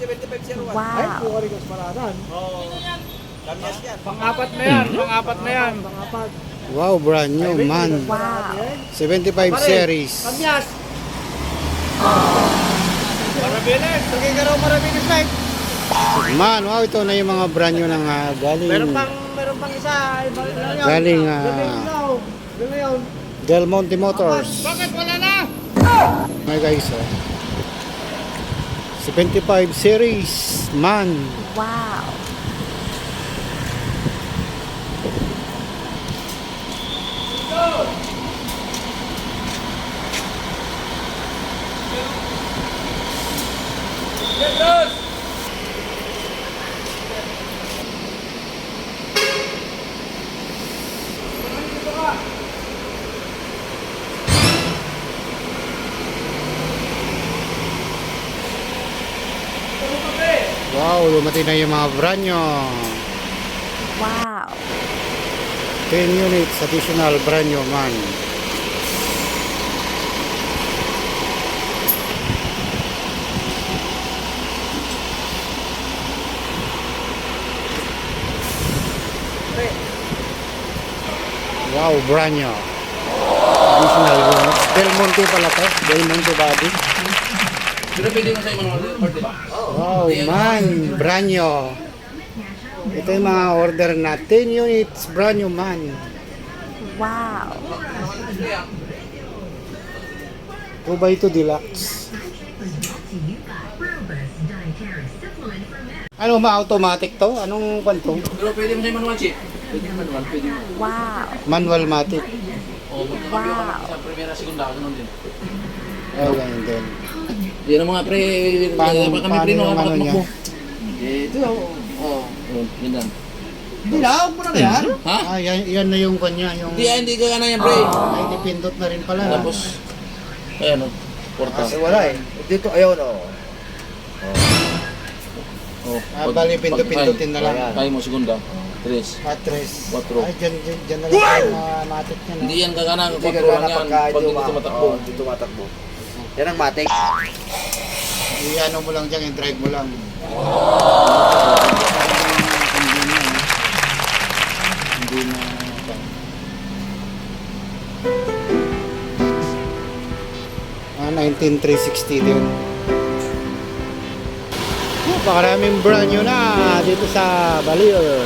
7501. Ay, Wow. puwari kas paradan. Oo. Kamyas yan. Pang-apat na yan, pang-apat na yan. Pang-apat. Wow, brand new, man. Wow. 75 series. Kamyas. Marabilis. Lagay ka raw marabilis light. Man, wow, ito na yung mga brand new ng galing Meron pang isa. Iba lang yun. Galing, Galing yun. Del Monte Motors. Bakit wala na? Mga guys, 75 series, man. Wow. Wow, lumati na yung mga brand new. Wow. 10 units, additional brand new, man. Wow, brand new. Additional units. Del Monte pala to. Del Monte body. Pero pwede mo sa mga order. Wow, man. Brand new. Ito yung mga order na 10 units. Brand new, man. Wow. 2x2 deluxe. Ano ba automatic to? Anong kwanto? Pero pwede mo sa manual chip. Pwede mo manual, pwede mo. Wow. Manual matic. Oo, magkakabyo ka sa primera, segunda, ganun din. Oh, ganyan din. Yan ang mga pre, Paano- dapat kami paano pre, no, yung ano kapag niya? mo. Ito, oo, yun yan. Hindi na, huwag mo na yan. Ha? Ah, yan na yung kanya. Yung Hindi ka na yan, pre. ay, dipindot na rin pala. Tapos, ayan o, porta. Kasi wala eh. Dito ayaw na. Oh, Bali, pindutin na lang. Kaya mo, segunda. Tres. Matres. Quattro. Ay, dyan na lang yung matic niya. No? Hindi yan kagana, Hindi kwatro ka lang na yan. pagka Pag hindi tumatakbo. Hindi tumatakbo. Yan ang matik. I-ano mo lang dyan, i-drive mo lang. Hindi na. Ah, 19360 din. Napakaraming brand new na dito sa Balir.